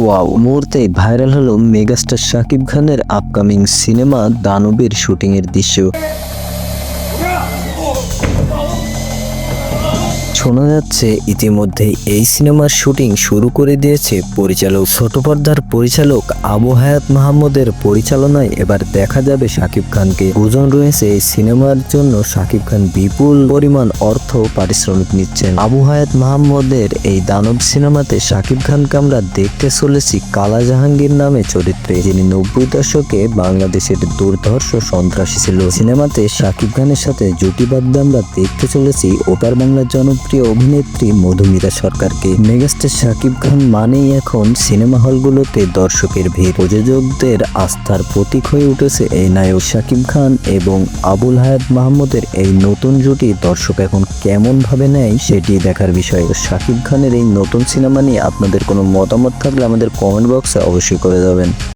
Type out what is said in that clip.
Wow, মুহূর্তেই viral হলো megastar Shakib খানের আপকামিং সিনেমা দানবের শুটিংয়ের দৃশ্য। শোনা যাচ্ছে ইতিমধ্যেই এই সিনেমার শুটিং শুরু করে দিয়েছে পরিচালক। ছোট পর্দার পরিচালক আবু হায়াত মাহমুদের পরিচালনায় এবার দেখা যাবে শাকিব খানকে। গুঞ্জন রয়েছে এই সিনেমার জন্য শাকিব খান বিপুল পরিমাণ অর্থ পারিশ্রমিক নিচ্ছেন। আবু হায়াত মাহমুদের এই দানব সিনেমাতে শাকিব খানকে আমরা দেখতে চলেছি কালা জাহাঙ্গীর নামে চরিত্রে, যিনি 90 দশকে বাংলাদেশের দুর্ধর্ষ সন্ত্রাসী ছিল। সিনেমাতে শাকিব খানের সাথে জুটি বাঁধতে আমরা দেখতে চলেছি ওপার বাংলার জনপ্রিয় অভিনেত্রী মধুমিতা সরকারকে। মেগাস্টার শাকিব খান মানেই এখন সিনেমা হলগুলোতে দর্শকের ভিড়। প্রযোজকদের আস্থার প্রতীক হয়ে উঠেছে এই নায়ক শাকিব খান এবং আবুল হায়াত মাহমুদের এই নতুন জুটি দর্শক এখন কেমন ভাবে নেয় সেটি দেখার বিষয়। শাকিব খানের এই নতুন সিনেমা নিয়ে আপনাদের কোনো মতামত থাকলে আমাদের কমেন্ট বক্সে অবশ্যই করে যাবেন।